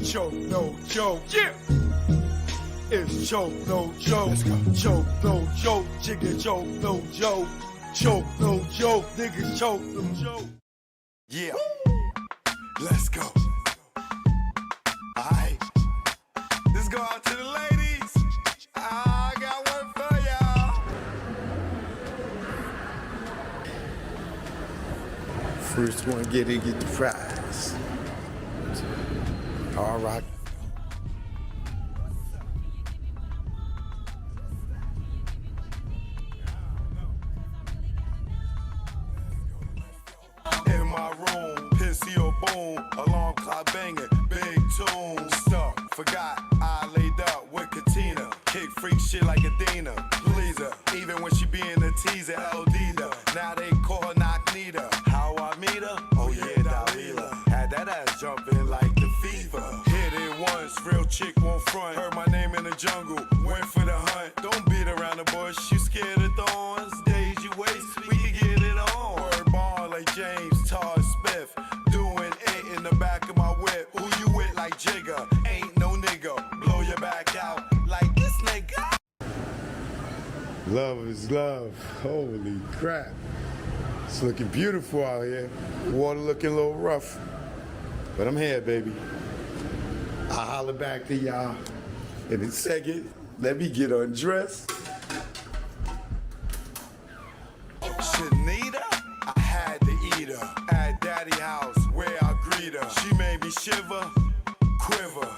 choke, no joke. Yeah. It's choke, no joke. Choke, no joke. Chicken choke, no joke. Choke, no joke. Niggas choke, no joke. Yeah. Let's go. Alright. Let's go out to the ladies. I got one for y'all. First one get the prize. All right. In my room, pissy or boom, alarm clock banging, big tune. Stuck, forgot, I laid up with Katina. Kick freak shit like Adina, please her. Even when she being a teaser, Eldida. Now they call her Knock Nita. How I meet her? Oh yeah, Dalila. Had that ass jumping like the fever. Hit it once, real chick won't front. Heard my name in the jungle, went for the hunt. Don't beat around the bush, you scared of thorns. Days you waste, we can get it on. Word bond like James Todd Smith. Doing it in the back of my whip. Who you with like Jigga? Ain't no nigga. Blow your back out like this nigga. Love is love. Holy crap. It's looking beautiful out here. Water looking a little rough. But I'm here, baby. I'll holler back to y'all in a second. Let me get undressed. Shanita, I had to eat her at Daddy house where I greet her. She made me shiver, quiver.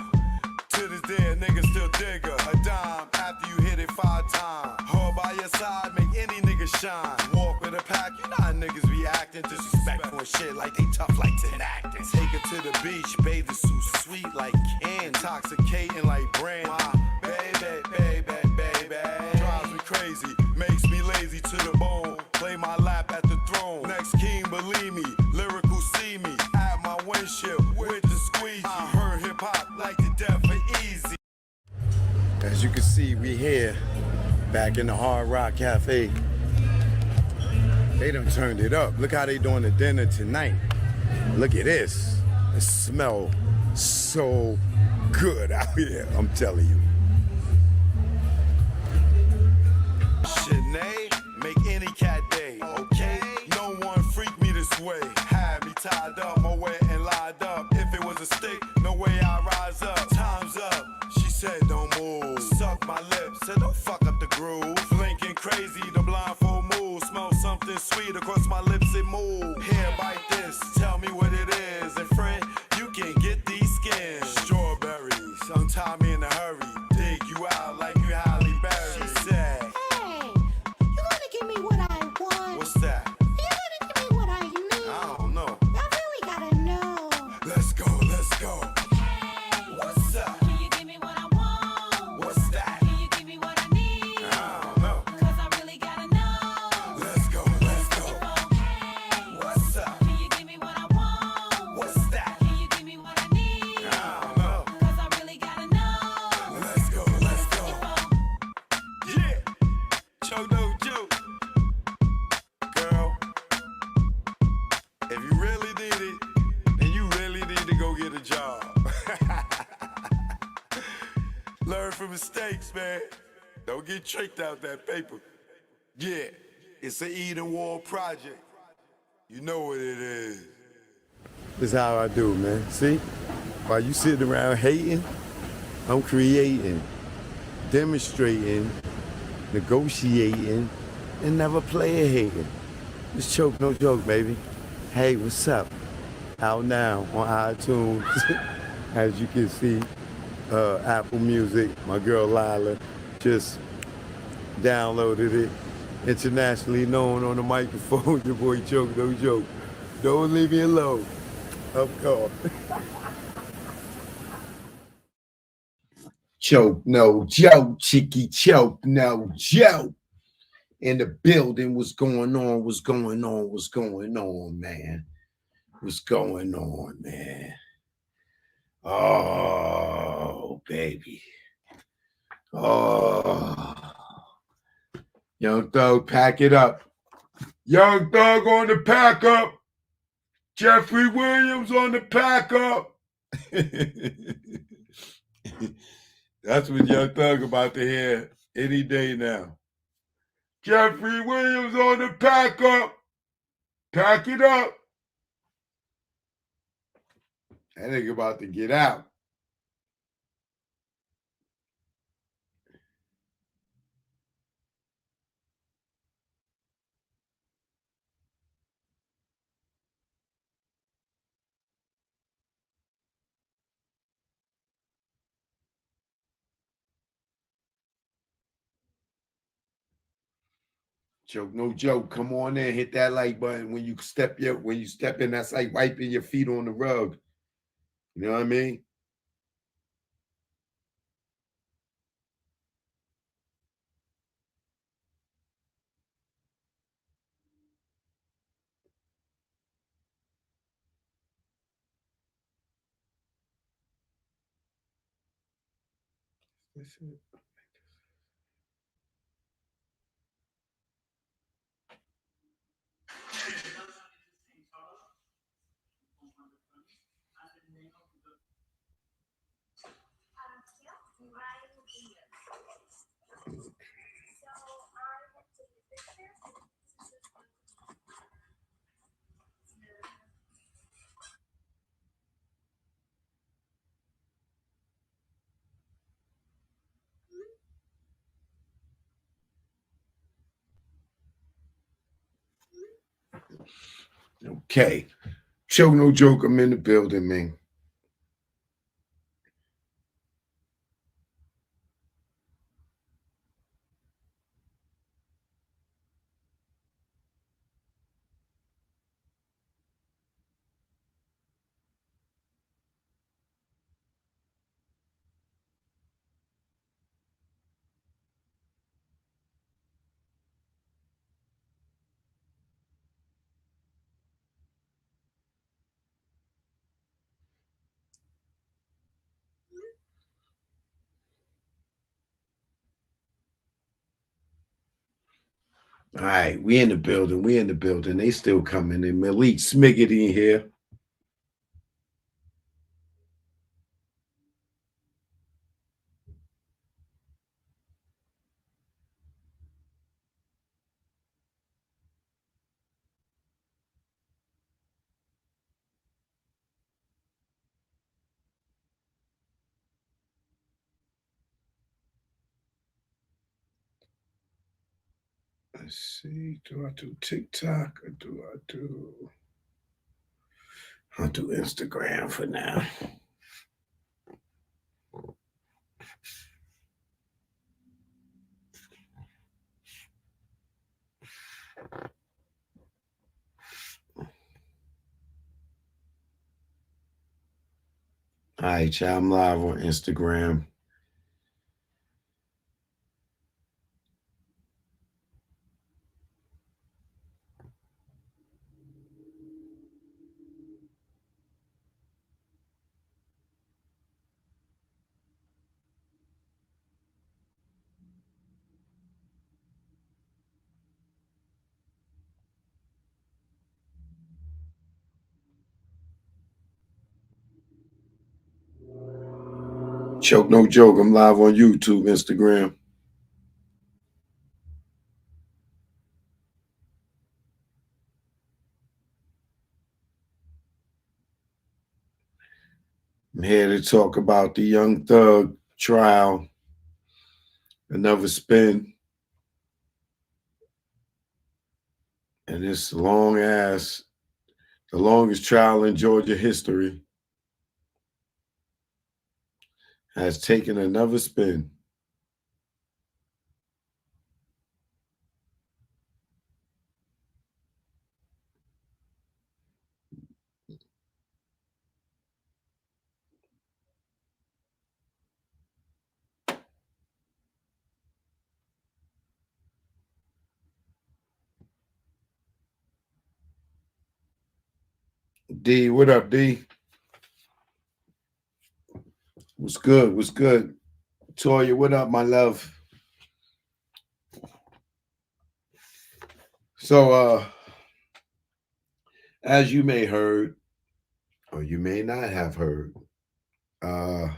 To this day, a nigga still dig her. A dime after you hit it 5 times. Her by your side, make any nigga shine. Walk with a pack, you know how niggas be acting disrespectful and shit like they tough like 10 actors. Take her to the beach, bathing suit sweet like candy, intoxicating like brand. My baby, baby, baby. Drives me crazy, makes me lazy to the bone. Play my lap at the throne. Next king, believe me, lyrical see me at my windshield with the squeegee. I heard hip hop like the death for easy. As you can see, we here back in the Hard Rock Cafe. They done turned it up. Look how they doing the dinner tonight. Look at this. It smells so good out here, I'm telling you. Sinead, make any cat day, okay? No one freaked me this way. Had me tied up, my way and lied up. If it was a stick, no way I rise up. Time's up, she said don't move. Suck my lips, said don't fuck up the groove. Blinking crazy, the blindfold move. Smell something sweet across my lips, it move. Here, bite this, tell me what it is. And friend, you can get these skins. Strawberries, untie me in a hurry. Dig you out like you Halle Berry. She said, give me what I want. what's that? You gotta give me what I need. I don't know. I really gotta know. Let's go, let's go. Hey, What's up? can you give me what I want? What's that? Can you give me what I need? I don't know. Cause I really gotta know. Let's go, let's go. Hey, What's up? can you give me what I want? What's that? Can you give me what I need? I don't know. Cause I really gotta know. Let's go, let's go. Yeah. Choke no joke. Girl, if you really need it, then you really need to go get a job. Learn from mistakes, man. Don't get tricked out that paper. Yeah, it's an Eden Wall project. You know what it is. This is how I do, man. See? While you sitting around hating, I'm creating, demonstrating, negotiating, and never play a hating. It's Choke No Joke, baby. Hey, what's up? Out now on iTunes. As you can see, Apple Music, my girl Lila just downloaded it. Internationally known on the microphone, your boy Choke No Joke. Don't leave me alone. Of course. Choke No Joke, Chicky Choke No Joke. In the building, what's going on, what's going on, what's going on, man? What's going on, man? Oh, baby. Oh. Young Thug, pack it up. Young Thug on the pack up. Jeffrey Williams on the pack up. That's what Young Thug about to hear any day now. Jeffrey Williams on the pack up. Pack it up. That nigga about to get out. Joke, no joke. Come on in, hit that like button when you step in. That's like wiping your feet on the rug. You know what I mean? That's it. Okay. Show no joke. I'm in the building, man. All right, we in the building. We in the building. They still coming in. Malik Smiggity here. Let's see. Do I do TikTok or I'll do Instagram for now. All right, y'all. I'm live on Instagram. Choke no joke. I'm live on YouTube, Instagram. I'm here to talk about the Young Thug trial. Another spin. And this long ass, the longest trial in Georgia history, has taken another spin. D, what up, D? What's good? What's good? Toya, what up, my love? So, as you may heard, or you may not have heard, Uh,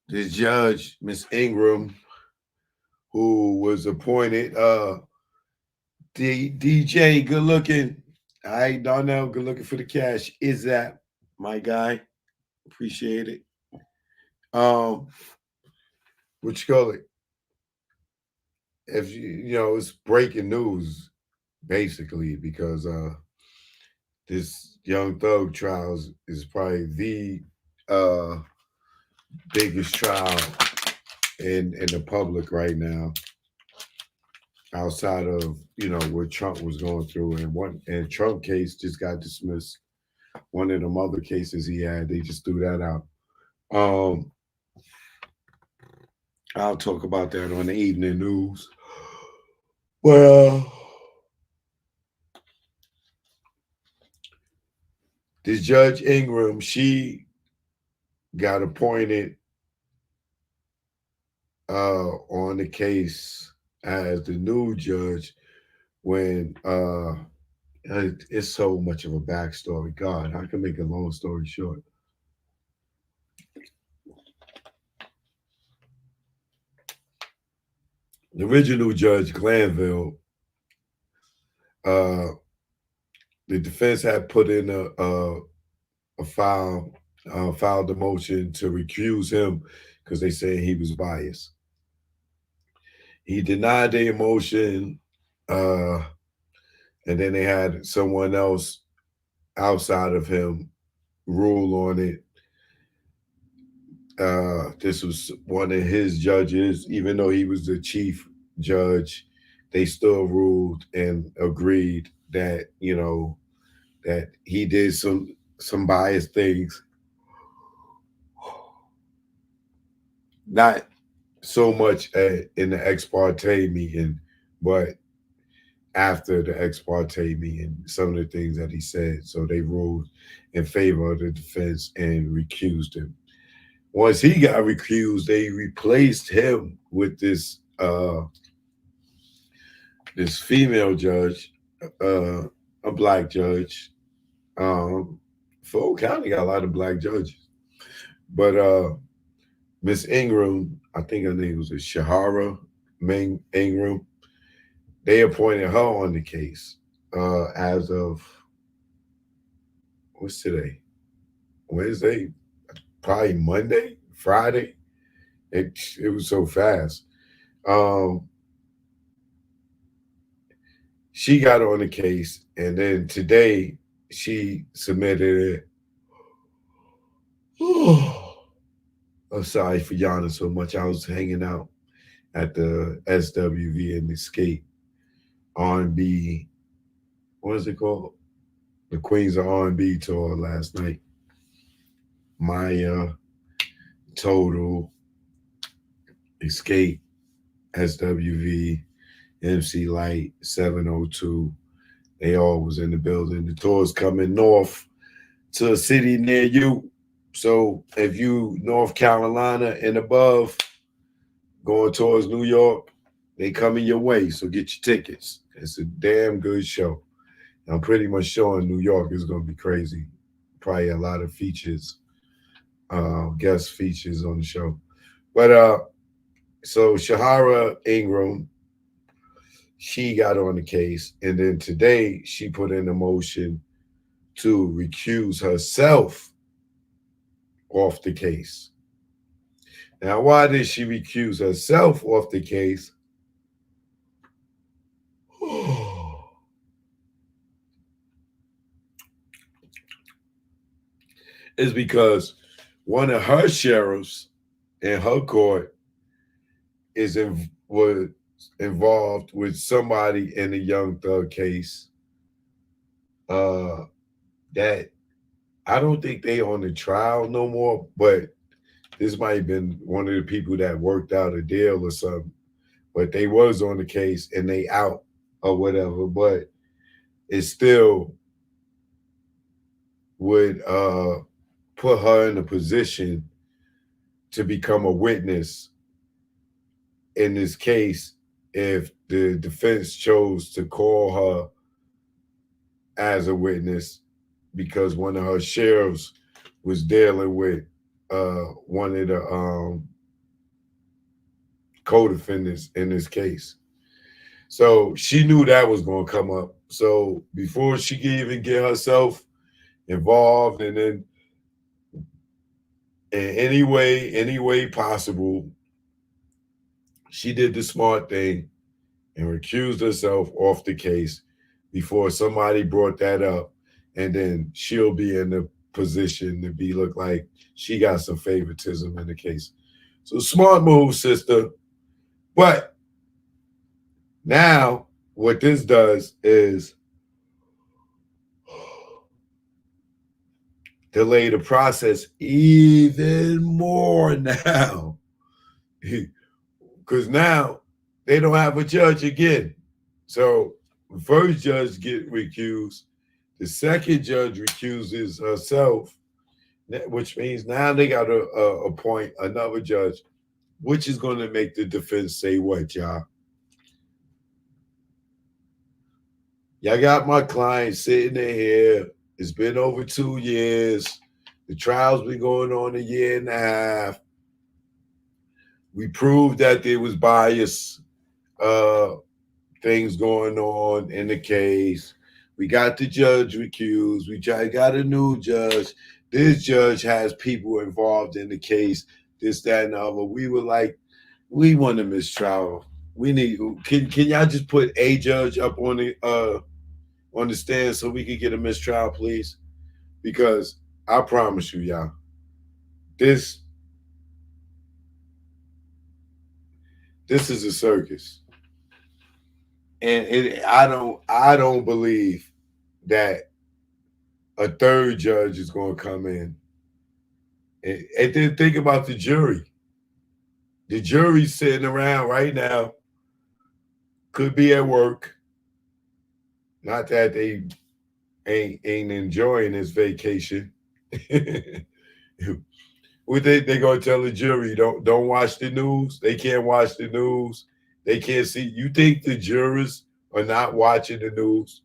this judge, Miss Ingram, who was appointed DJ, good looking. All right, Darnell, good looking for the cash. Is that my guy? Appreciate it. Um, what you call it? If it's breaking news basically because this Young Thug trials is probably the uh biggest trial in the public right now, outside of what Trump was going through, and Trump case just got dismissed. One of them other cases he had, they just threw that out. Um, I'll talk about that on the evening news. Well, this Judge Ingram, she got appointed on the case as the new judge when it's so much of a backstory. God, I can make a long story short. The original judge Glanville, uh, the defense had put in a file, filed a motion to recuse him because they said he was biased. He denied their motion, uh, and then they had someone else outside of him rule on it. This was one of his judges, even though he was the chief judge, they still ruled and agreed that that he did some biased things, not so much in the ex parte meeting, but after the ex parte meeting, some of the things that he said. So they ruled in favor of the defense and recused him. Once he got recused, they replaced him with this female judge, uh, a black judge. Fulton County got a lot of black judges, but Miss Ingram, I think her name was Shahara Ming Ingram. They appointed her on the case as of what's today? Wednesday, probably Monday, Friday. It was so fast. Um, she got on the case, and then today she submitted it. I'm sorry for yawning so much. I was hanging out at the SWV and Escape R&B. What is it called? The Queens of R&B tour last night. Maya, Total, Escape, SWV, MC Light, 702. They all was in the building. The tour's coming north to a city near you. So if you North Carolina and above, going towards New York, they coming your way. So get your tickets. It's a damn good show. I'm pretty much sure in New York is going to be crazy. Probably a lot of features, guest features on the show. But so Shahara Ingram, she got on the case, and then today she put in a motion to recuse herself off the case. Now, why did she recuse herself off the case? Is because one of her sheriffs in her court was involved with somebody in the Young Thug case. That I don't think they on the trial no more, but this might have been one of the people that worked out a deal or something. But they was on the case and they out or whatever. But it still would put her in a position to become a witness in this case if the defense chose to call her as a witness because one of her sheriffs was dealing with one of the co-defendants in this case. So she knew that was going to come up. So before she could even get herself involved, and then in any way possible, she did the smart thing and recused herself off the case before somebody brought that up, and then she'll be in the position to be look like she got some favoritism in the case. So smart move, sister. But now what this does is delay the process even more now. Because now they don't have a judge again. So the first judge get recused, the second judge recuses herself, which means now they got to appoint another judge, which is going to make the defense say what, y'all? Y'all got my client sitting in here. It's been over 2 years. The trial's been going on a year and a half. We proved that there was bias things going on in the case. We got the judge recused. We got a new judge. This judge has people involved in the case, this, that, and the other. We were like, we want a mistrial. We need, can y'all just put a judge up on the stand so we can get a mistrial, please? Because I promise you, y'all, this is a circus. And I don't believe that a third judge is going to come in. And then think about the jury. The jury's sitting around right now, could be at work. Not that they ain't enjoying this vacation. What they gonna tell the jury? Don't watch the news. They can't watch the news. They can't see. You think the jurors are not watching the news?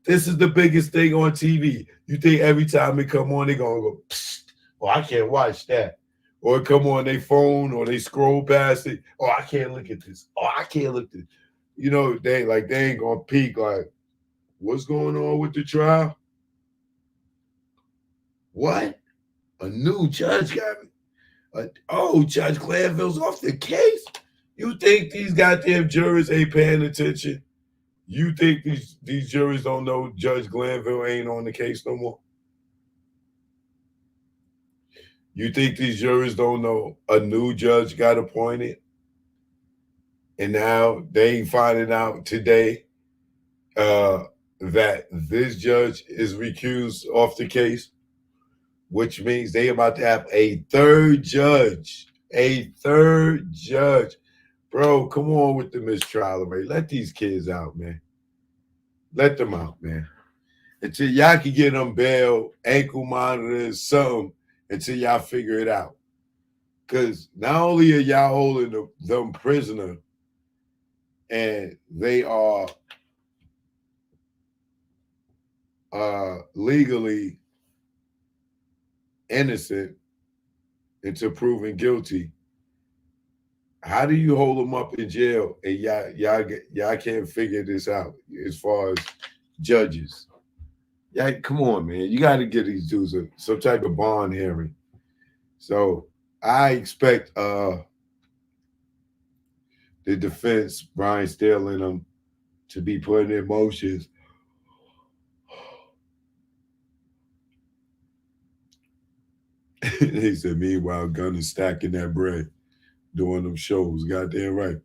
This is the biggest thing on TV. You think every time they come on, they're gonna go, psst, oh, I can't watch that. Or come on their phone or they scroll past it. Oh, I can't look at this. Oh, I can't look at this. You know, they ain't gonna peek like, what's going on with the trial? What? A new judge got me. Oh, Judge Glanville's off the case? You think these goddamn jurors ain't paying attention? You think these jurors don't know Judge Glanville ain't on the case no more? You think these jurors don't know a new judge got appointed? And now they ain't finding out today that this judge is recused off the case, which means they about to have a third judge. A third judge. Bro, come on with the mistrial rate. Let these kids out, man. Let them out, man. Until y'all can get them bail, ankle monitors, something, until y'all figure it out. Because not only are y'all holding them prisoner, and they are legally innocent until proven guilty. How do you hold them up in jail and y'all can't figure this out as far as judges? Yeah, come on, man. You got to get these dudes some type of bond hearing. So I expect the defense, Brian Steele and them, to be putting in motions. He said, meanwhile, Gunn is stacking that bread, doing them shows. Goddamn right.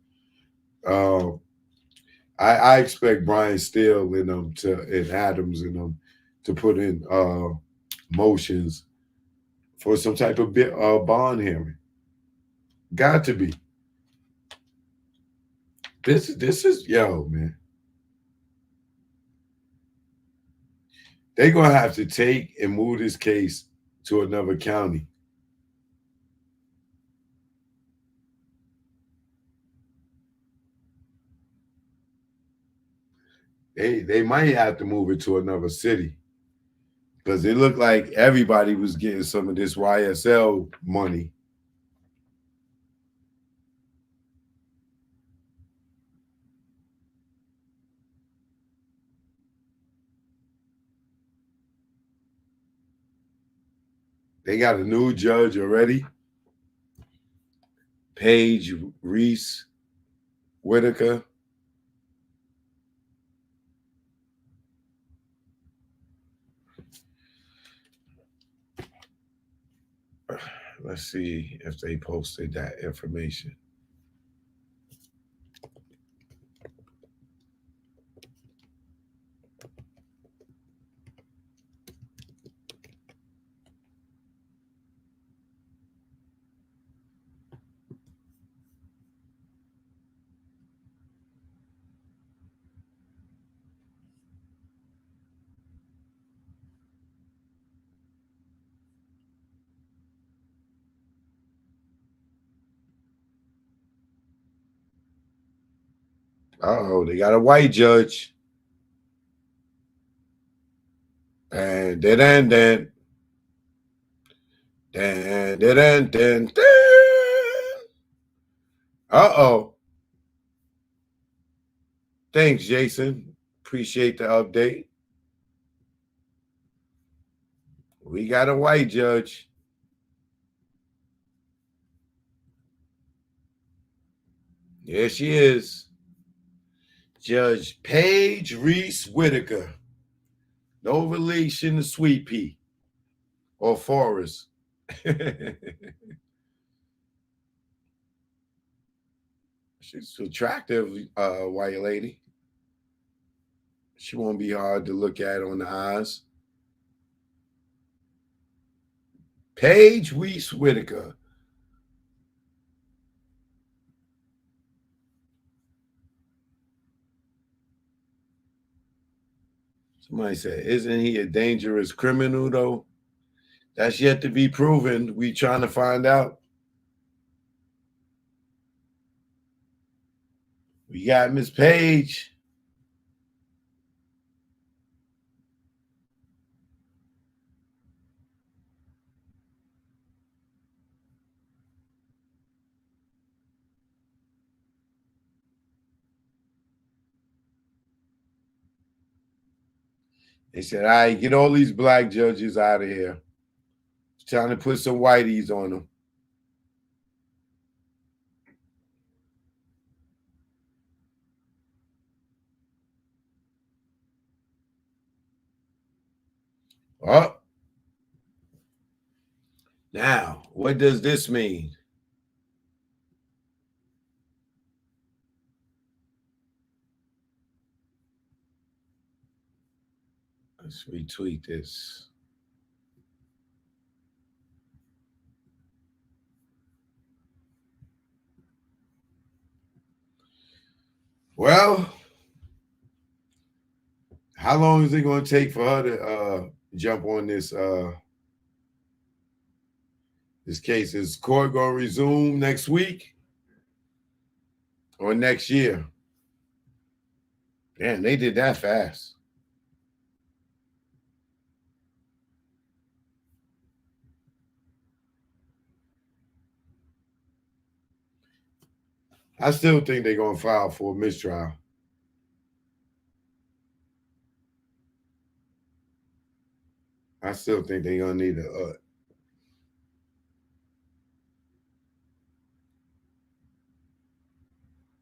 I expect Brian Steele and them and Adams and them to put in motions for some type of bond hearing. Got to be. This is yo, man. They're gonna have to take and move this case to another county. They might have to move it to another city. Because it looked like everybody was getting some of this YSL money. They got a new judge already. Paige Reese Whitaker. Let's see if they posted that information. Oh, they got a white judge. And then. Uh-oh. Thanks, Jason. Appreciate the update. We got a white judge. There she is. Judge Paige Reese Whitaker. No relation to Sweet Pea or Forrest. She's attractive, white lady. She won't be hard to look at on the eyes. Paige Reese Whitaker. Somebody said, isn't he a dangerous criminal, though? That's yet to be proven. We trying to find out. We got Miss Page. They said, all right, get all these black judges out of here. Trying to put some whiteys on them. Oh. Now, what does this mean? Let's retweet this. Well, how long is it going to take for her to jump on this this case? Is court going to resume next week or next year? Damn, they did that fast. I still think they're going to file for a mistrial. I still think they're going to need a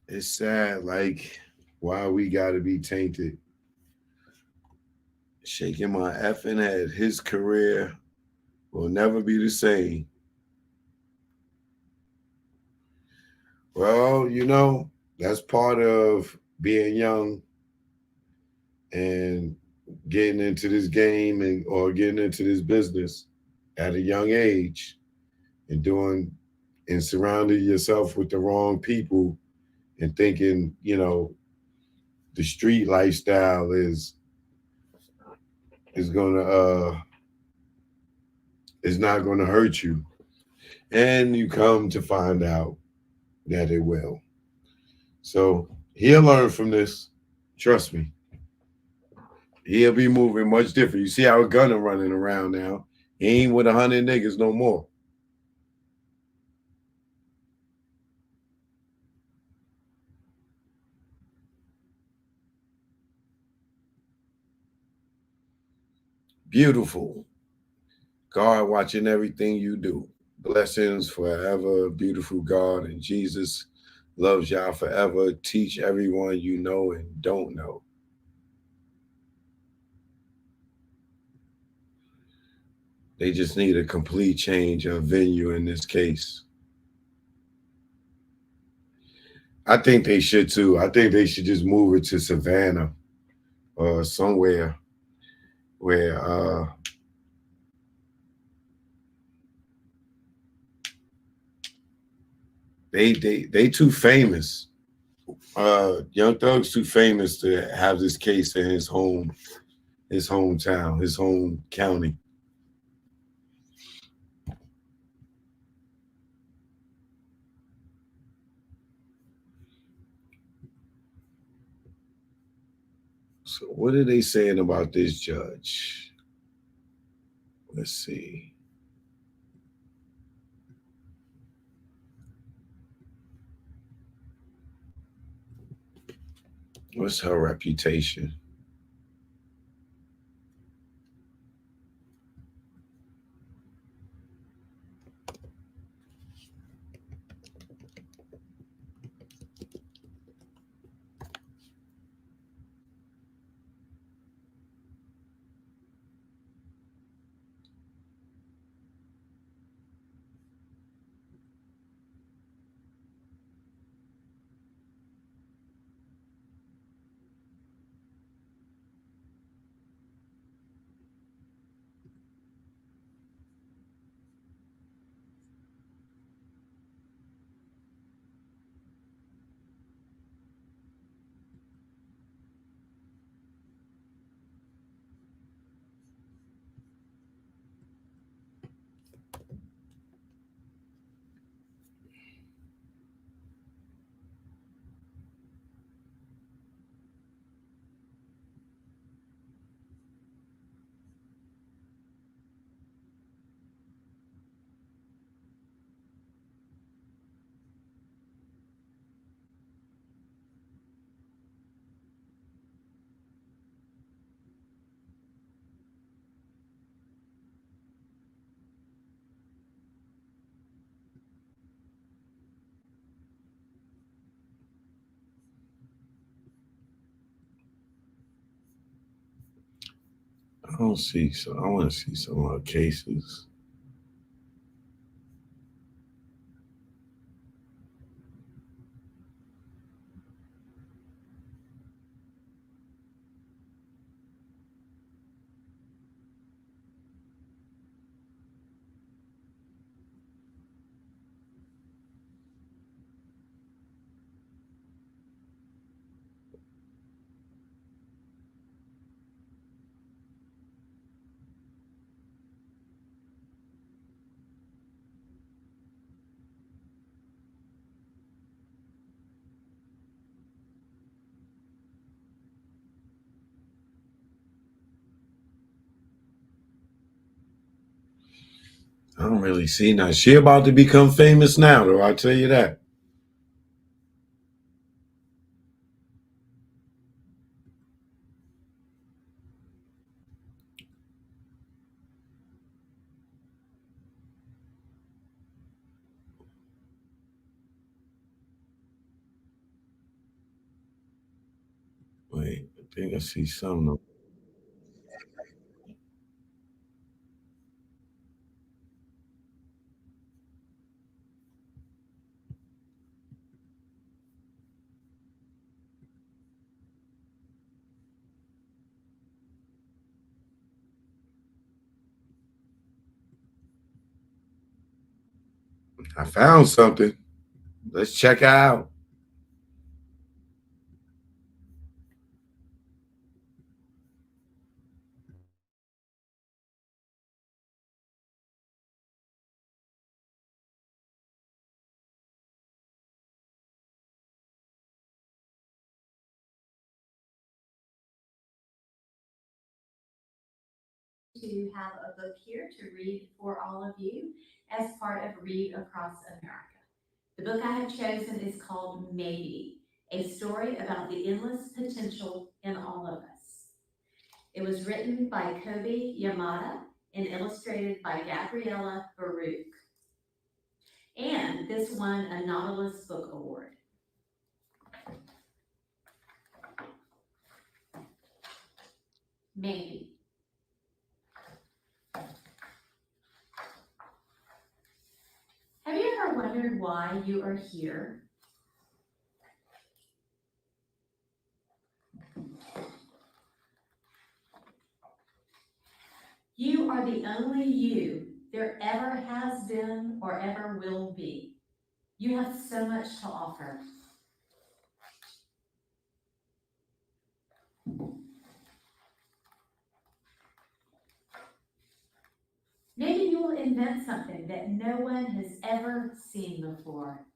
it's sad, like, why we got to be tainted. Shaking my effing head. His career will never be the same. Well, you know, that's part of being young and getting into this game and or getting into this business at a young age and doing and surrounding yourself with the wrong people and thinking, you know, the street lifestyle is gonna is not gonna hurt you. And you come to find out that it will. So he'll learn from this. Trust me. He'll be moving much different. You see how Gunner running around now. He ain't with 100 niggas no more. Beautiful. God watching everything you do. Blessings forever, beautiful God, and Jesus loves y'all forever. Teach everyone you know and don't know. They just need a complete change of venue in this case. I think they should too. I think they should just move it to Savannah or somewhere where they too famous. Young Thug's too famous to have this case in his hometown, his home county. So what are they saying about this judge? Let's see. What's her reputation? I don't see so. I want to see some other cases. I don't really see now. She about to become famous now, though. I'll tell you that. Wait, I think I see something. I found something. Let's check out. to have a book here to read for all of you as part of Read Across America. The book I have chosen is called Maybe, a story about the endless potential in all of us. It was written by Kobe Yamada and illustrated by Gabriella Baruch. And this won a Nautilus Book Award. Maybe. Have you ever wondered why you are here? You are the only you there ever has been or ever will be. You have so much to offer. Maybe you will invent something that no one has ever seen before.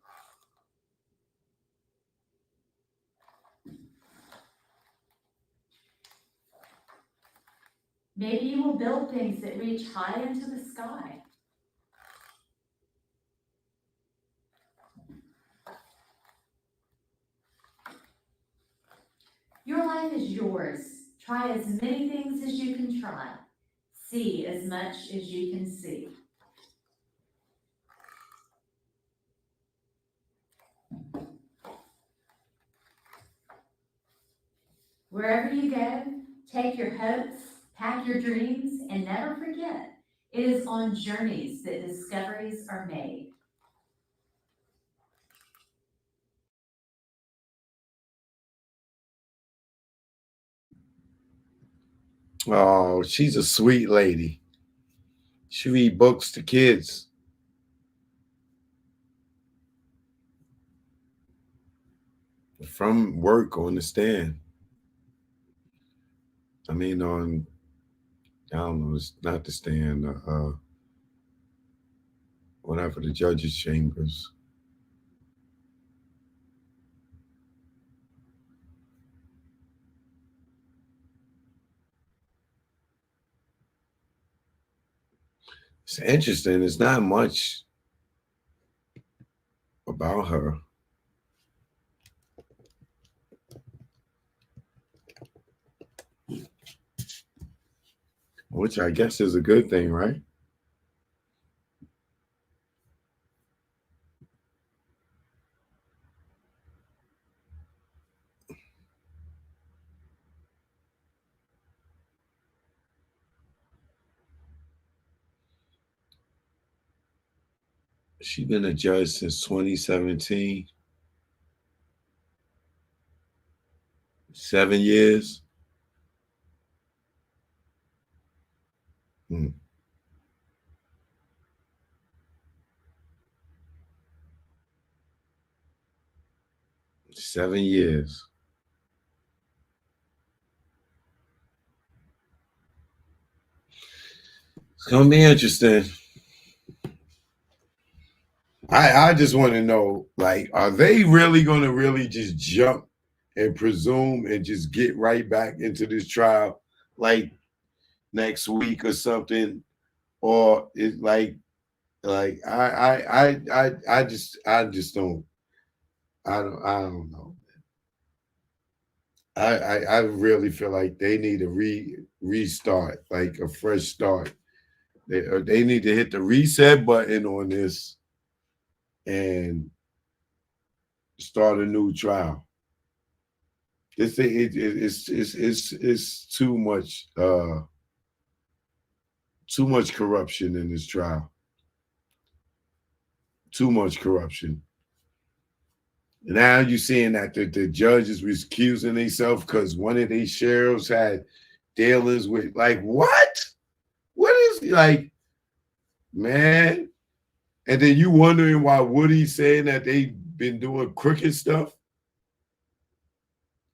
Maybe you will build things that reach high into the sky. Your life is yours. Try as many things as you can try. See as much as you can see. Wherever you go, take your hopes, pack your dreams, and never forget, it is on journeys that discoveries are made. Oh, she's a sweet lady. She read books to kids. From work on the stand. I mean, I don't know, it's not the stand, whatever, the judge's chambers. It's interesting. It's not much about her. Which I guess is a good thing, right? She's been a judge since 2017. 7 years. 7 years. It's gonna be interesting. I just want to know, like, are they really gonna really just jump and presume and just get right back into this trial like next week or something? Or it's I just don't I don't know. I really feel like they need a restart, like a fresh start. They need to hit the reset button on this and start a new trial. This thing it's too much corruption in this trial. Too much corruption. Now you're seeing that the judge is recusing themselves because one of these sheriffs had dealings with, like, what? What is, like, man? And then you wondering why Woody's saying that they've been doing crooked stuff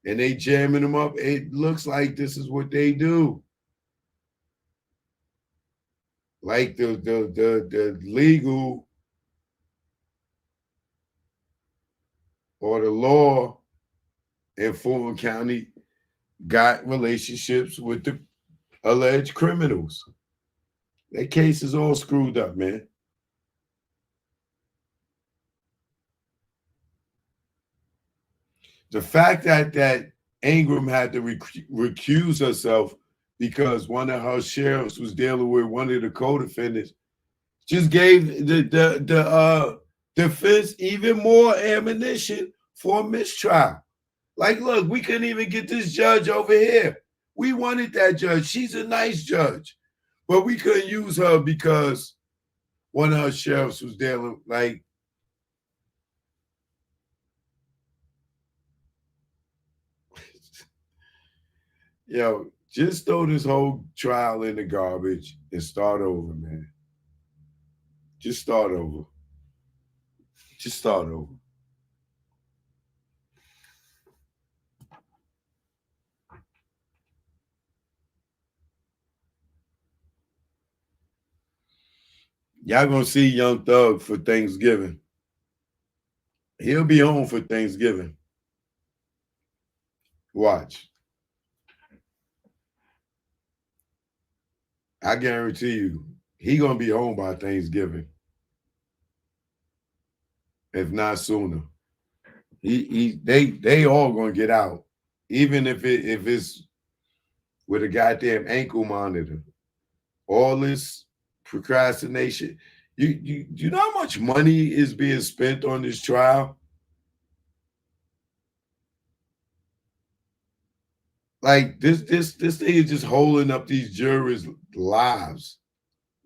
and they jamming them up. It looks like this is what they do. Like the legal or the law in Fulton County got relationships with the alleged criminals. That case is all screwed up, man. The fact that Ingram had to recuse herself because one of her sheriffs was dealing with one of the co-defendants just gave the defense even more ammunition for a mistrial. Like, look, we couldn't even get this judge over here. We wanted that judge. She's a nice judge, but we couldn't use her because one of her sheriffs was dealing like. Yo, just throw this whole trial in the garbage and start over, man. Just start over. Just start over. Y'all gonna see Young Thug for Thanksgiving. He'll be home for Thanksgiving. Watch. I guarantee you, he gonna be home by Thanksgiving, if not sooner. They all gonna get out, even if it's with a goddamn ankle monitor. All this procrastination. You know how much money is being spent on this trial? Like this thing is just holding up these jurors' lives.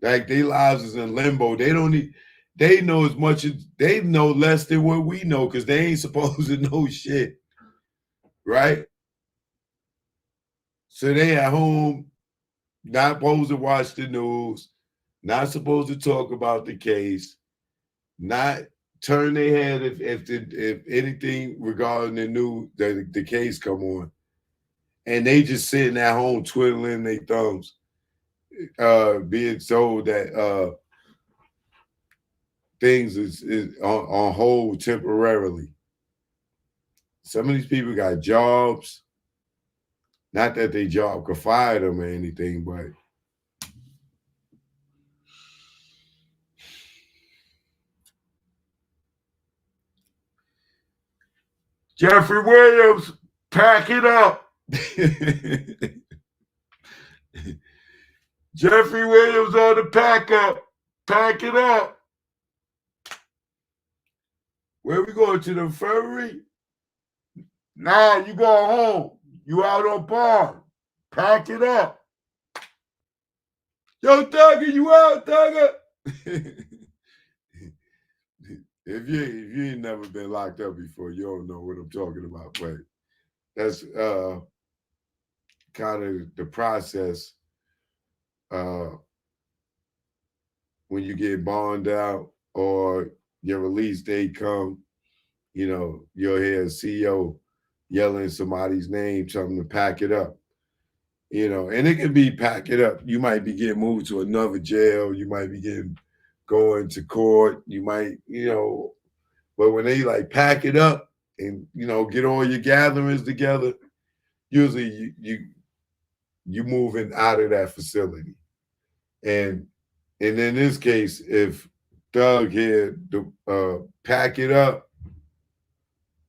Like their lives is in limbo. They don't need. They know as much as they know less than what we know because they ain't supposed to know shit, right? So they at home, not supposed to watch the news, not supposed to talk about the case, not turn their head if anything regarding the case come on, and they just sitting at home twiddling their thumbs, being told that things is on hold temporarily. Some of these people got jobs. Not that they job could fire them or anything, but Jeffrey Williams, pack it up. Jeffrey Williams on the pack up. Pack it up. Where we going, to the infirmary? Nah, you go home. You out on bond. Pack it up. Yo, Thugger, you out, Thugger? If you ain't never been locked up before, you don't know what I'm talking about. But that's kind of the process when you get bonded out or your release date come. You know, you'll hear a CEO yelling somebody's name, telling them to pack it up. You know, and it can be pack it up. You might be getting moved to another jail. You might be going to court. You might, but when they like pack it up and get all your gatherings together, usually you moving out of that facility. And in this case, if Doug here to pack it up,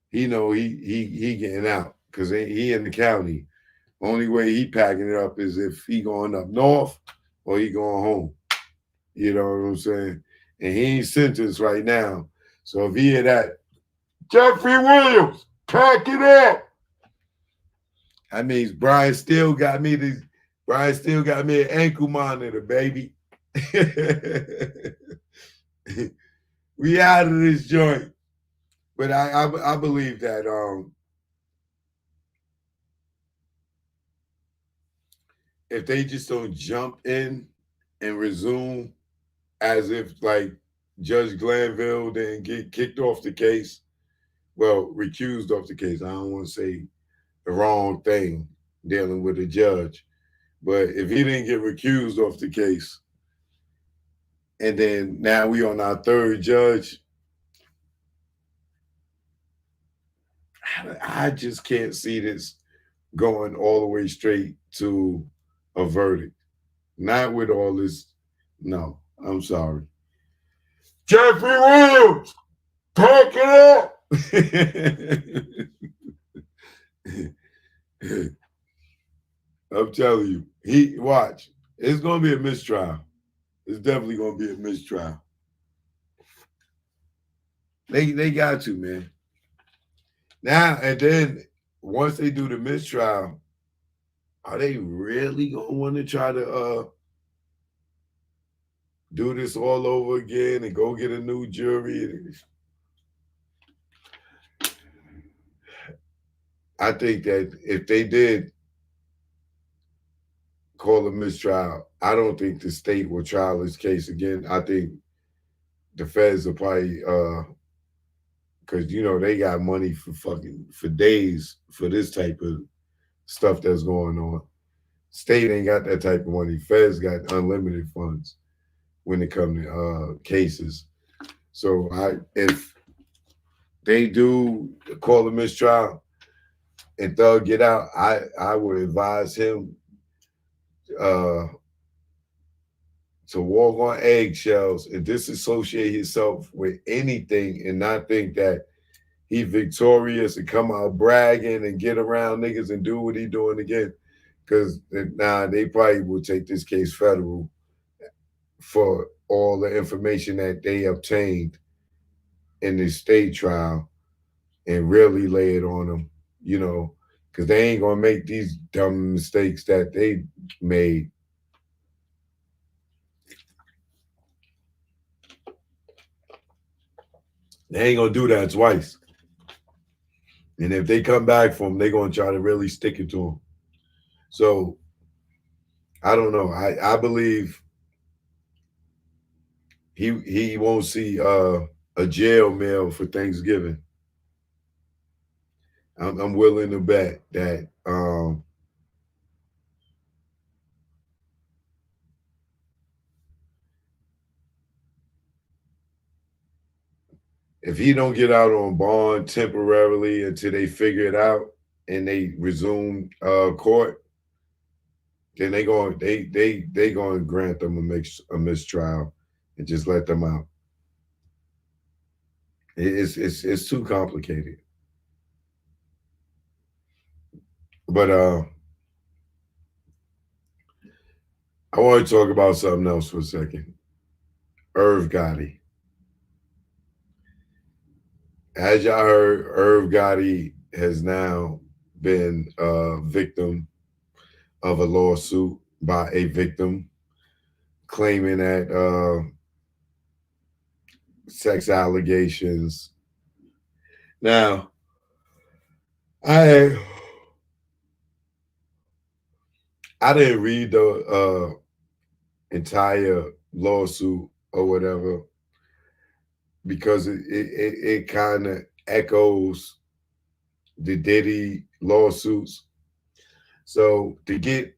he getting out because he in the county. Only way he packing it up is if he going up north or he going home. You know what I'm saying? And he ain't sentenced right now. So if he hear that, Jeffrey Williams, pack it up. That means Brian still got me an ankle monitor, baby. We out of this joint. But I believe that if they just don't jump in and resume as if like Judge Glanville didn't get kicked off the case, well, recused off the case. I don't want to say the wrong thing dealing with a judge. But if he didn't get recused off the case, and then now we on our third judge, I just can't see this going all the way straight to a verdict. Not with all this No, I'm sorry. Jeffrey Williams, pack it up. I'm telling you, he watch. It's gonna be a mistrial. It's definitely gonna be a mistrial. They got to, man. Now and then once they do the mistrial, are they really gonna want to try to do this all over again and go get a new jury? I think that if they did call a mistrial, I don't think the state will trial this case again. I think the feds will probably because you know they got money for fucking for days for this type of stuff that's going on. State ain't got that type of money. Feds got unlimited funds when it comes to cases. So if they do call a mistrial and Thug get out, I would advise him uh, to walk on eggshells and disassociate himself with anything and not think that he victorious and come out bragging and get around niggas and do what he doing again. Because they probably will take this case federal for all the information that they obtained in the state trial and really lay it on them, you know, because they ain't gonna make these dumb mistakes that they made. They ain't gonna do that twice. And if they come back for him, they're gonna try to really stick it to him. So I don't know. I believe he won't see a jail meal for Thanksgiving. I'm willing to bet that if he don't get out on bond temporarily until they figure it out and they resume court, then they going to grant them a mistrial and just let them out. It's too complicated. But I want to talk about something else for a second. Irv Gotti. As y'all heard, Irv Gotti has now been a victim of a lawsuit by a victim claiming that sex allegations. Now, I didn't read the entire lawsuit or whatever because it kind of echoes the Diddy lawsuits. So to get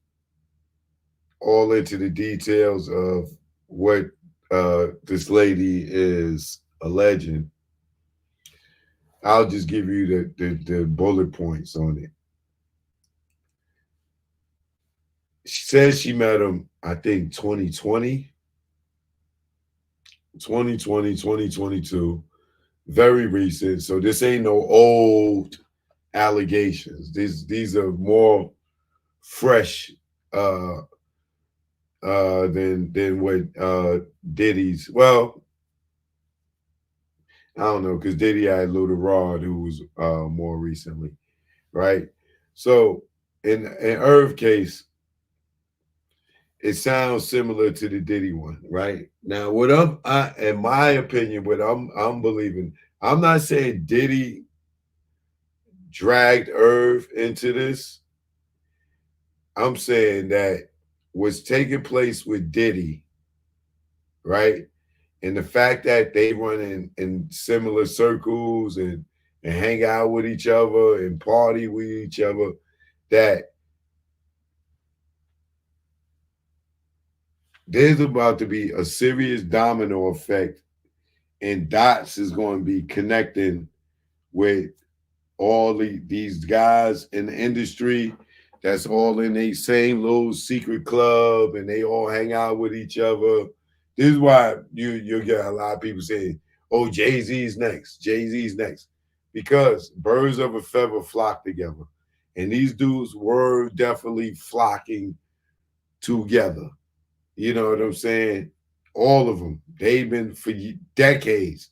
all into the details of what this lady is alleging, I'll just give you the bullet points on it. She says she met him, I think, 2020, 2020, 2022, very recent. So this ain't no old allegations. These are more fresh than what Diddy's. Well, I don't know because Diddy had Lil Rod, who was more recently, right? So in Irv case, it sounds similar to the Diddy one, right? Now, what in my opinion, what I'm believing, I'm not saying Diddy dragged Irv into this. I'm saying that what's taking place with Diddy, right? And the fact that they run in similar circles and hang out with each other and party with each other, that there's about to be a serious domino effect, and dots is going to be connecting with all these guys in the industry that's all in a same little secret club and they all hang out with each other This is why you'll get a lot of people saying, "Oh, Jay-Z's next. Jay-Z's next," because birds of a feather flock together, and these dudes were definitely flocking together. You know what I'm saying? All of them. They've been for decades.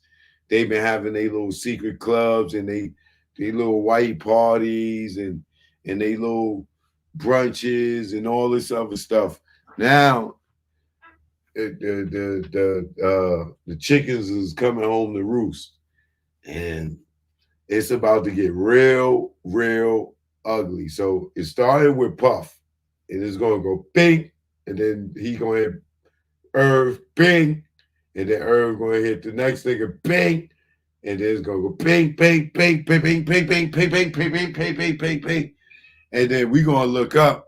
They've been having their little secret clubs and they little white parties and they little brunches and all this other stuff. Now the chickens is coming home to roost, and it's about to get real ugly. So it started with Puff, and it's gonna go bing, and then he gonna hit Irv bing, and then Irv gonna hit the next nigga bing, and then it's gonna go bing, bing, bing, bing, bing, bing, bing, bing, bing, bing, bing, bing, bing, bing, bing, and then we gonna look up.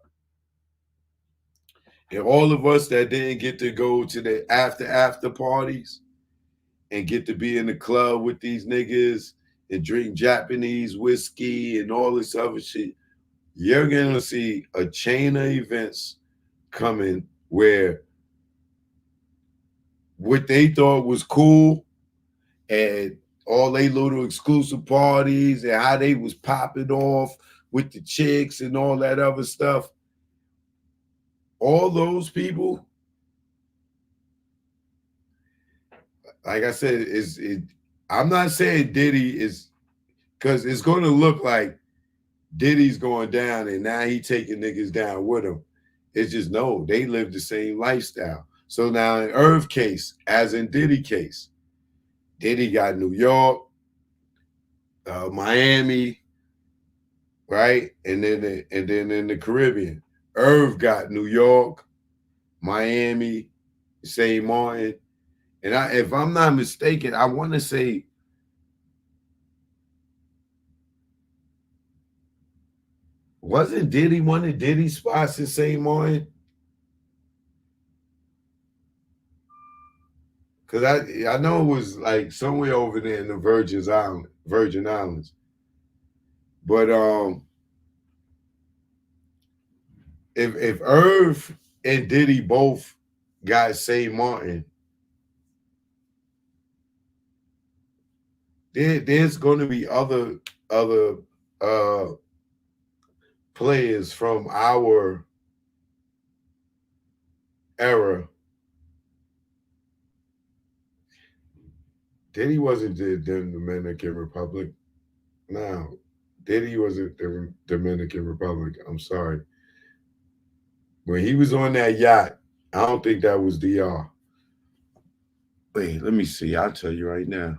And all of us that didn't get to go to the after parties and get to be in the club with these niggas and drink Japanese whiskey and all this other shit, you're gonna see a chain of events coming where what they thought was cool and all they little exclusive parties and how they was popping off with the chicks and all that other stuff, all those people, like I said, I'm not saying Diddy is, because it's going to look like Diddy's going down and now he taking niggas down with him. It's just, no, they live the same lifestyle. So now in Irv case, as in Diddy case, Diddy got New York, Miami, right? And then in the Caribbean, Irv got New York, Miami, St. Martin. And if I'm not mistaken, I want to say wasn't Diddy one of Diddy's spots in St. Martin? Because I know it was like somewhere over there in the Virgin Islands. But if Irv and Diddy both got St. Martin, there's going to be other uh players from our era. Diddy wasn't the Dominican Republic. No, Diddy wasn't the Dominican Republic. I'm sorry. When he was on that yacht, I don't think that was DR. Wait, let me see. I'll tell you right now.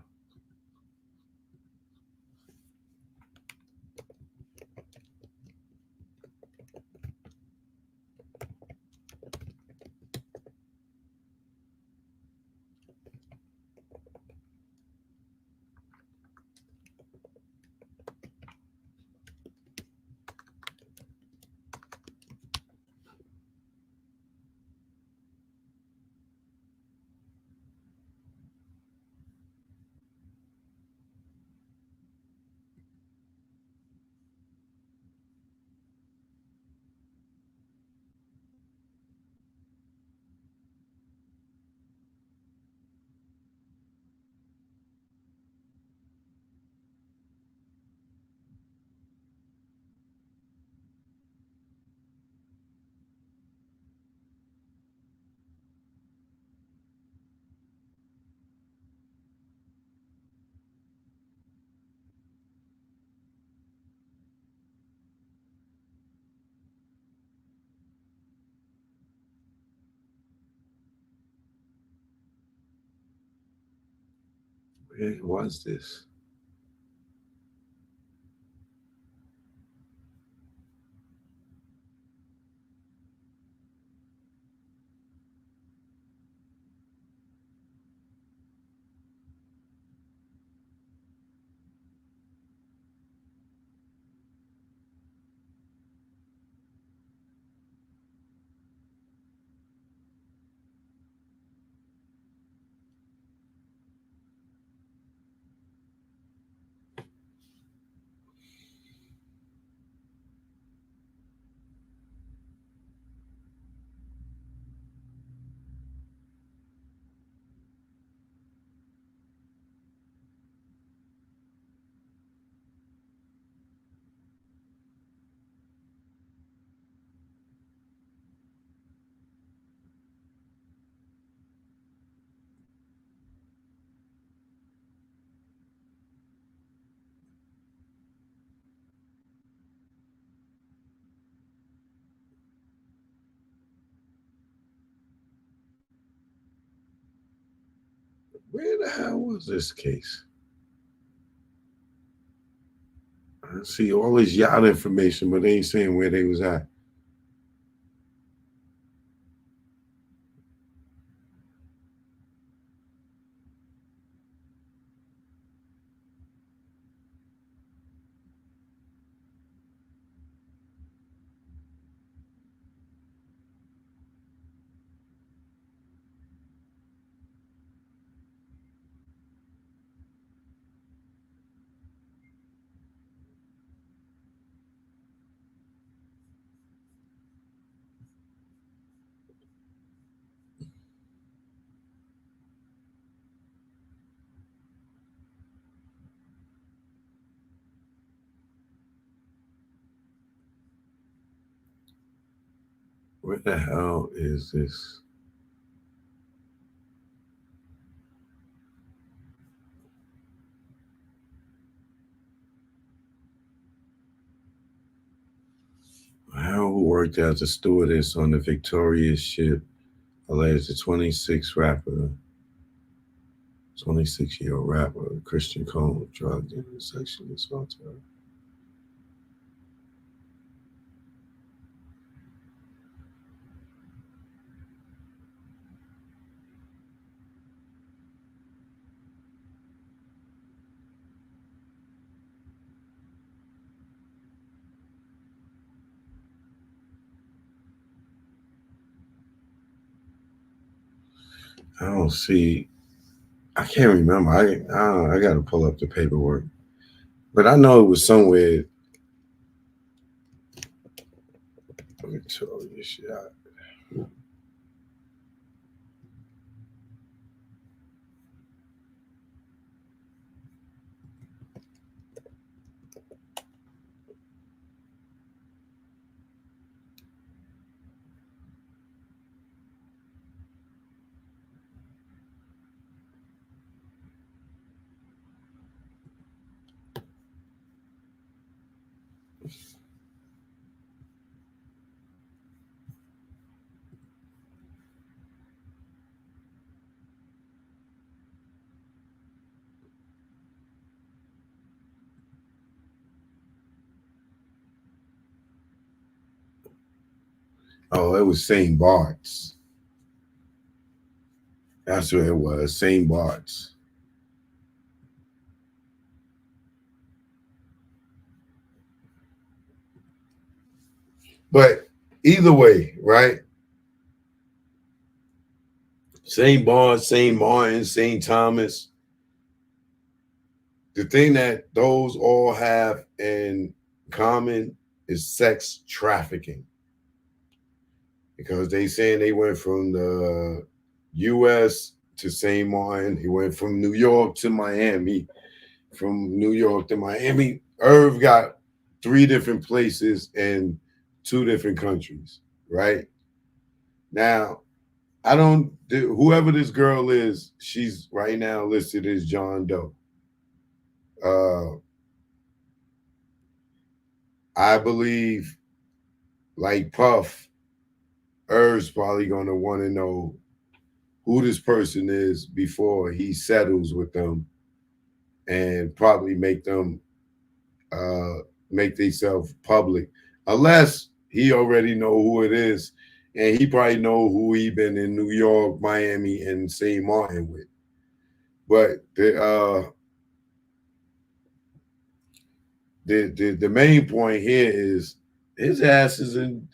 Where was this? Where the hell was this case? I see all this yacht information, but they ain't saying where they was at. Where the hell is this? Harold worked as a stewardess on the Victoria's ship, alleged the 26-year-old rapper, Christian Cole, drugged and sexually assaulted her. I don't see. I can't remember. I got to pull up the paperwork, but I know it was somewhere. Victoria's yacht. Oh, it was St. Bart's. That's what it was, St. Bart's. But either way, right? St. Bart's, St. Martin, St. Thomas. The thing that those all have in common is sex trafficking. Because they saying they went from the US to St. Martin, he went from New York to Miami, from New York to Miami. Irv got 3 different places in 2 different countries, right? Now, I don't, whoever this girl is, she's right now listed as John Doe. Uh, I believe, like Puff, Irv's probably going to want to know who this person is before he settles with them and probably uh, make themselves public, unless he already know who it is, and he probably know who he been in New York, Miami, and St. Martin with. But the main point here is his ass is in.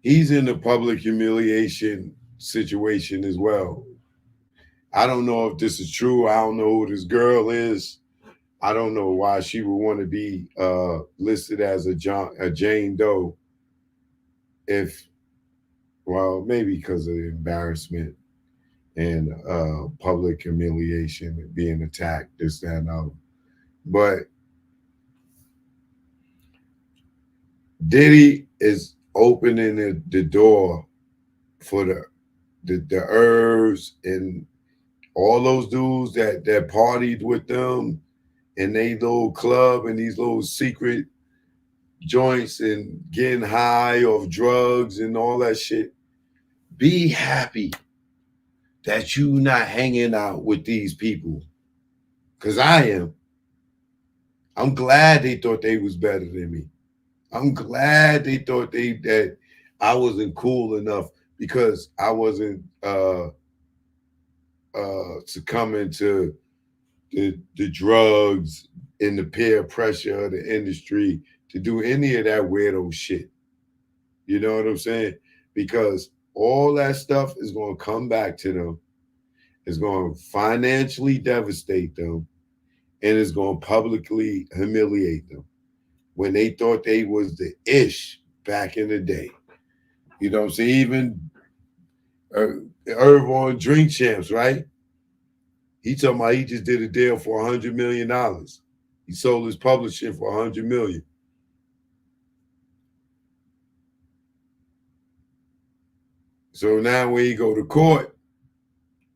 He's in the public humiliation situation as well. I don't know if this is true. I don't know who this girl is. I don't know why she would want to be listed as a Jane Doe. If well, maybe because of the embarrassment and public humiliation, being attacked, this, that, and other. But Diddy is opening the door for the Irvs and all those dudes that partied with them in they little club and these little secret joints and getting high off drugs and all that shit. Be happy that you not hanging out with these people. Cause I am. I'm glad they thought they was better than me. I'm glad they thought that I wasn't cool enough because I wasn't succumbing to the drugs and the peer pressure of the industry to do any of that weirdo shit. You know what I'm saying? Because all that stuff is going to come back to them. It's going to financially devastate them, and it's going to publicly humiliate them when they thought they was the ish back in the day. You know what I'm saying? Even Irv on Drink Champs, right? He talking about he just did a deal for $100 million. He sold his publishing for $100 million. So now when he go to court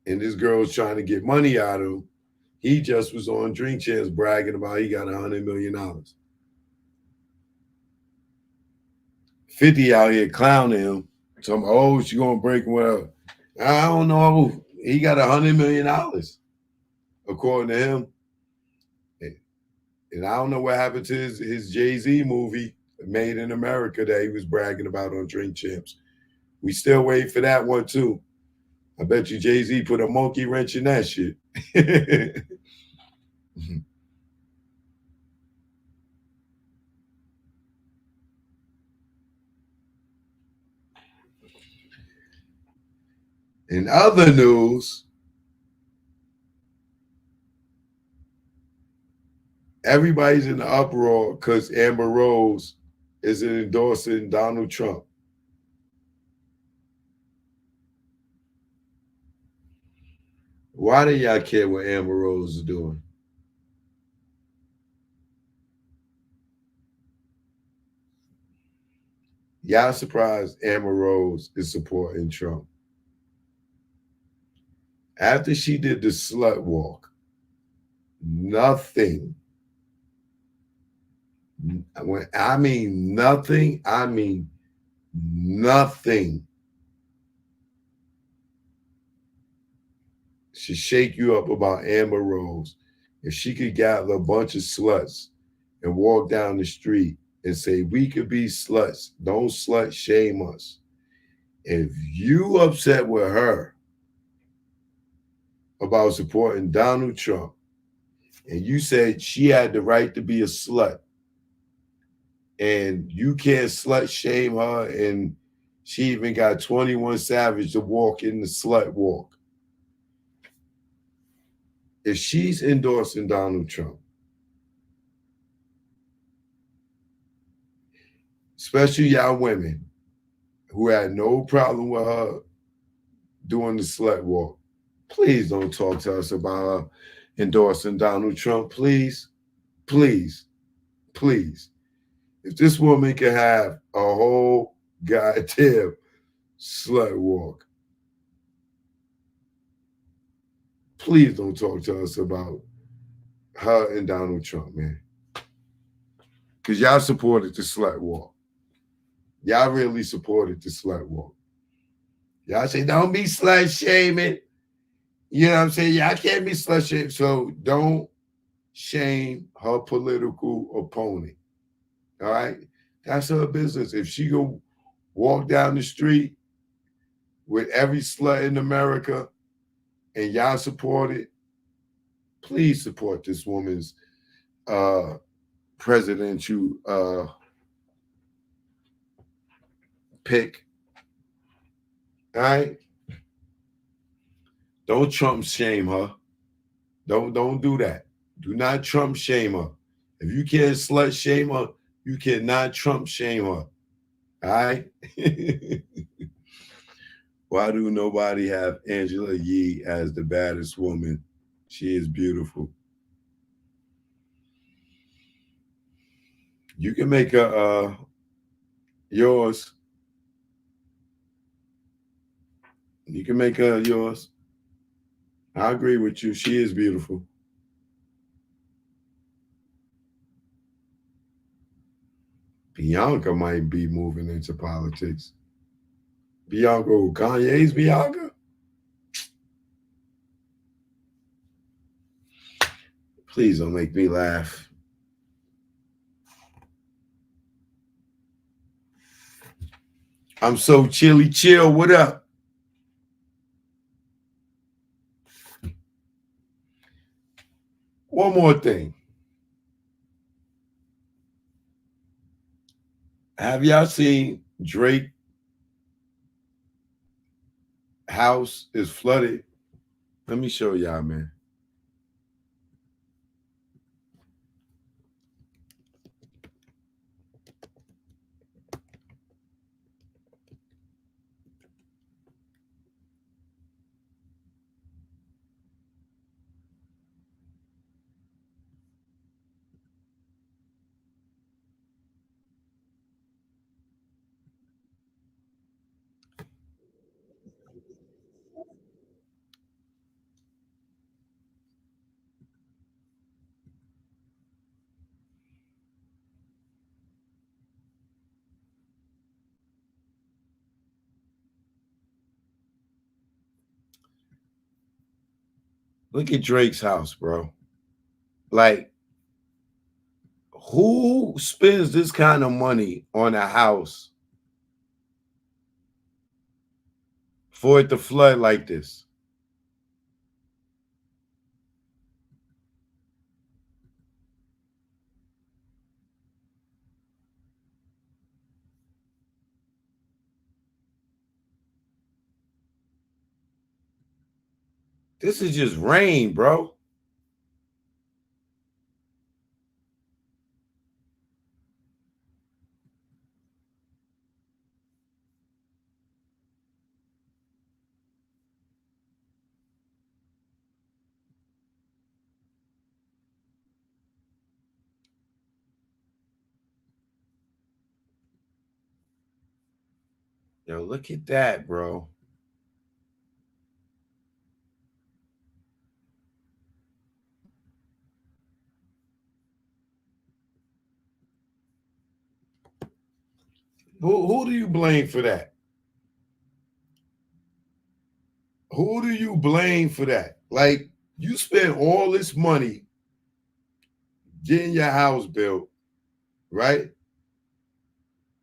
and this girl's trying to get money out of him, he just was on Drink Champs bragging about he got $100 million. 50 out here clowning him. Talking about, oh, she gonna break him, whatever. I don't know. He got $100 million, according to him. And I don't know what happened to his Jay-Z movie, Made in America, that he was bragging about on Drink Champs. We still wait for that one too. I bet you Jay-Z put a monkey wrench in that shit. In other news, everybody's in the uproar because Amber Rose is endorsing Donald Trump. Why do y'all care what Amber Rose is doing? Y'all surprised Amber Rose is supporting Trump. After she did the slut walk, nothing. When I mean nothing, I mean nothing should shake you up about Amber Rose if she could gather a bunch of sluts and walk down the street and say, we could be sluts. Don't slut shame us. If you upset with her about supporting Donald Trump and you said she had the right to be a slut and you can't slut shame her and she even got 21 Savage to walk in the slut walk. If she's endorsing Donald Trump, especially y'all women who had no problem with her doing the slut walk, please don't talk to us about her endorsing Donald Trump. Please, please, please. If this woman can have a whole goddamn slut walk, please don't talk to us about her and Donald Trump, man. Because y'all supported the slut walk. Y'all really supported the slut walk. Y'all say, don't be slut shaming. You know what I'm saying? Y'all can't be slut shaming. So don't shame her political opponent. All right? That's her business. If she go walk down the street with every slut in America and y'all support it, please support this woman's presidential pick. All right? Don't Trump shame her. Don't do that. Do not Trump shame her. If you can't slut shame her, you cannot Trump shame her. All right? Why do nobody have Angela Yee as the baddest woman? She is beautiful. You can make her yours. You can make her yours. I agree with you. She is beautiful. Bianca might be moving into politics. Bianca, Kanye's Bianca? Please don't make me laugh. I'm so chilly chill. What up? One more thing. Have y'all seen Drake house is flooded? Let me show y'all, man. Look at Drake's house, bro. Like, who spends this kind of money on a house for it to flood like this? This is just rain, bro. Yo, look at that, bro. Who do you blame for that? Who do you blame for that? Like, you spent all this money getting your house built, right?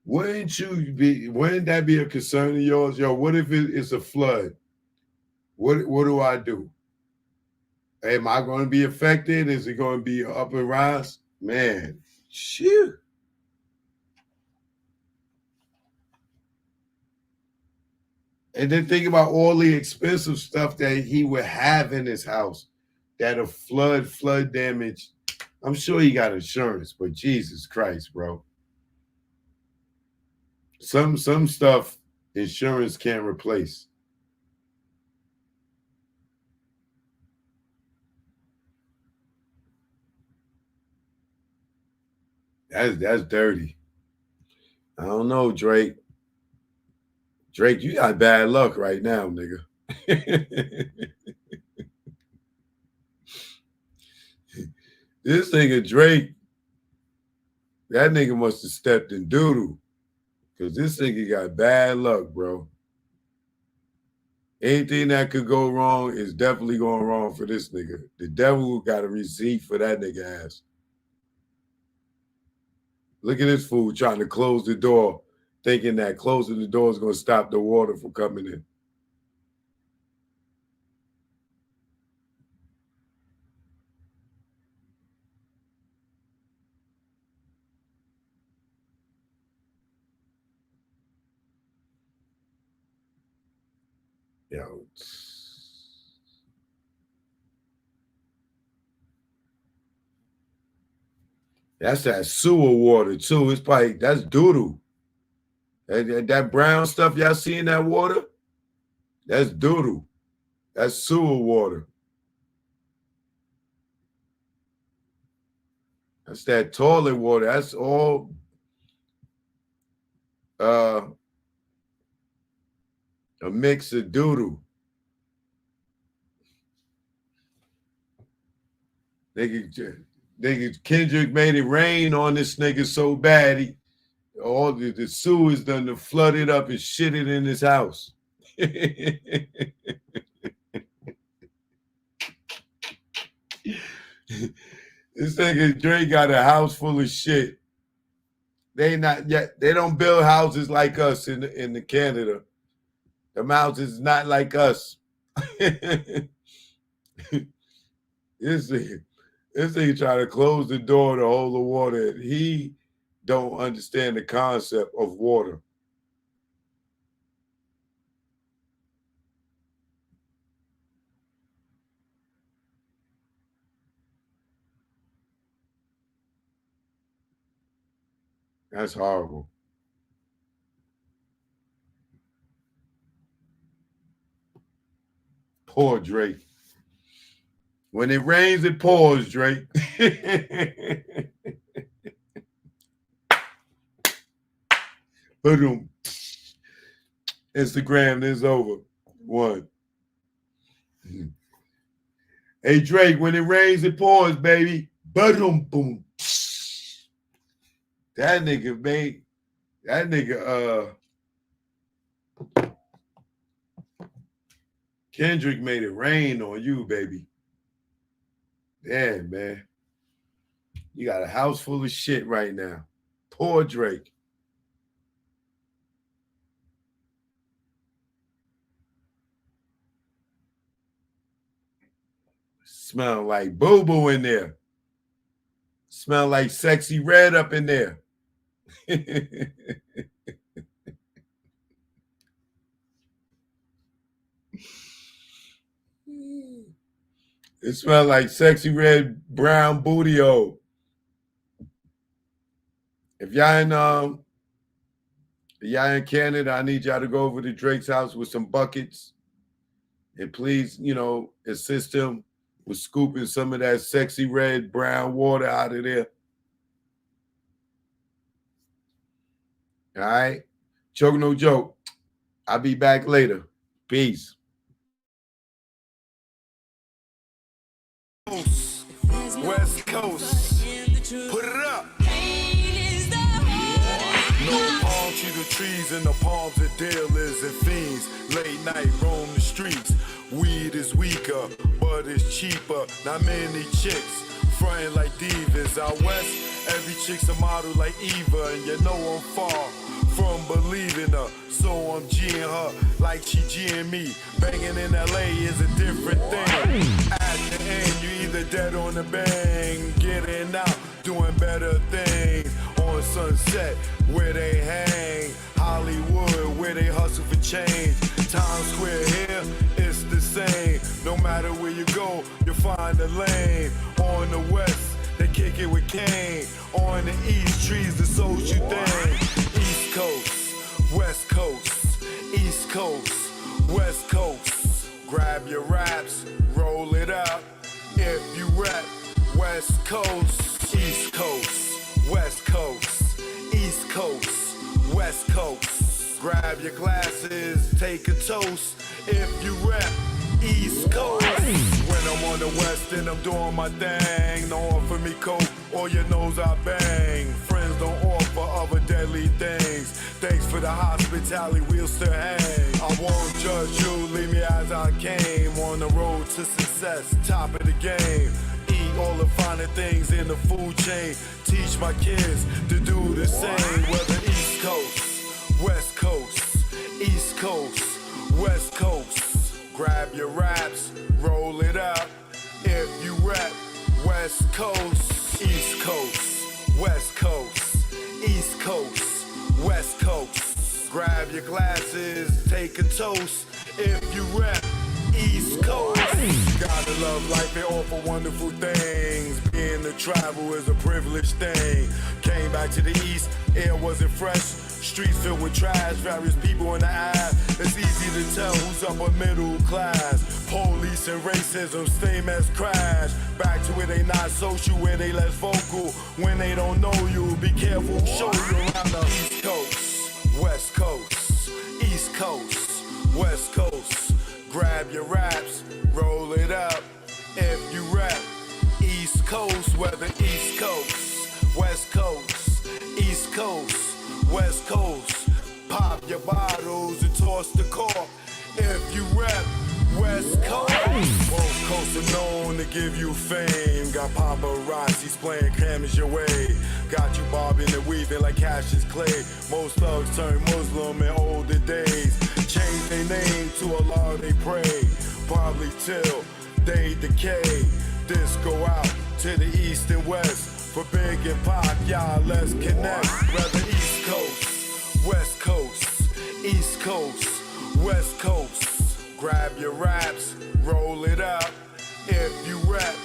Wouldn't that be a concern of yours? Yo, what if it's a flood? What do I do? Am I going to be affected? Is it going to be up and rise? Man, shoot. And then think about all the expensive stuff that he would have in his house that a flood damage. I'm sure he got insurance, but Jesus Christ, bro. Some stuff insurance can't replace. That's dirty. I don't know, Drake. Drake, you got bad luck right now, nigga. This nigga Drake, that nigga must have stepped in doodle. Because this nigga got bad luck, bro. Anything that could go wrong is definitely going wrong for this nigga. The devil got a receipt for that nigga ass. Look at this fool trying to close the door, thinking that closing the door is going to stop the water from coming in. Yo. That's that sewer water, too. It's probably, that's doodoo. That brown stuff y'all see in that water, that's doodoo. That's sewer water. That's that toilet water. That's all a mix of doodoo. Nigga Kendrick made it rain on this nigga so bad All the sewers done flooded up and shitted in his house. This nigga Drake got a house full of shit. They don't build houses like us in the Canada. The houses not like us. This nigga try to close the door to hold the water. He don't understand the concept of water. That's horrible. Poor Drake. When it rains, it pours, Drake. Boom. Instagram is over. One. Hey, Drake, when it rains, it pours, baby. Boom, boom. That nigga Kendrick made it rain on you, baby. Damn, man. You got a house full of shit right now. Poor Drake. Smell like boo-boo in there. Smell like sexy red up in there. It smells like sexy red brown booty hole. If y'all in Canada, I need y'all to go over to Drake's house with some buckets and please, assist him with scooping some of that sexy red brown water out of there. All right? Choke no joke. I'll be back later. Peace. West Coast, put it up. No palm tree, the trees and the palms of dealers and fiends. Late night roam the streets. Weed is weaker, but it's cheaper. Not many chicks frontin' like divas. Out west, every chick's a model like Eva, and you know I'm far from believing her. So I'm G'ing her like she G'ing me. Banging in LA is a different thing. At the end, you either dead on the bang, getting out, doing better things. On Sunset, where they hang. Hollywood, where they hustle for change. Times Square here, it's the same. No matter where you go, you'll find a lane. On the west, they kick it with Kane. On the east, trees the social thing. East Coast, West Coast, East Coast, West Coast. Grab your raps, roll it up. If you rap, West Coast, East Coast, West Coast, East Coast, West Coast. Grab your glasses, take a toast. If you rap, East Coast. When I'm on the west and I'm doing my thing, no offer me coke or your nose I bang. Friends don't offer other deadly things. Thanks for the hospitality, we'll still hang. I won't judge you, leave me as I came. On the road to success, top of the game. Eat all the finer things in the food chain. Teach my kids to do the same. Whether East Coast, West Coast, East Coast, West Coast. Grab your raps, roll it up. If you rap, West Coast, East Coast, West Coast, East Coast, West Coast. Grab your glasses, take a toast. If you rap, East Coast. Gotta love life and offer wonderful things. Being to travel is a privileged thing. Came back to the East, air wasn't fresh. Streets filled with trash, various people in the eye. It's easy to tell who's upper middle class. Police and racism, same as crash. Back to where they not social, where they less vocal. When they don't know you, be careful, show you around the East Coast, West Coast, East Coast, West Coast. Grab your raps, roll it up. If you rap, East Coast, whether East Coast, West Coast, East Coast, Coast. Pop your bottles and toss the cork. If you rep West Coast, both coasts are known to give you fame. Got paparazzis playing cameras your way. Got you bobbing and weaving like Cassius Clay. Most thugs turn Muslim in older days. Change their name to Allah they pray. Probably till they decay. This go out to the east and west. For Big and Pac, y'all let's connect. Rather East Coast, West Coast, East Coast, West Coast. Grab your raps, roll it up. If you rap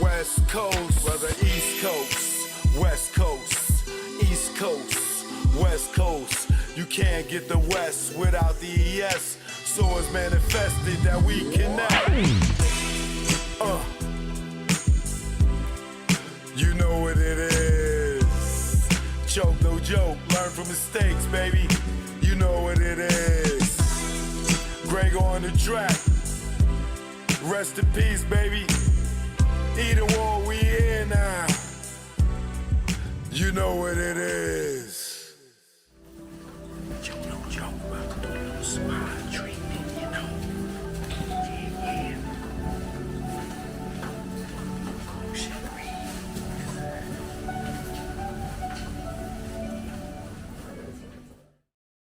West Coast, whether East Coast, West Coast, East Coast, West Coast. You can't get the West without the ES. So it's manifested that we connect. You know what it is. Choke, no joke. Learn from mistakes, baby. You know what it is. Greg on the track. Rest in peace, baby. Either war, we here now. You know what it is. Choke, no joke. About to do a little smile.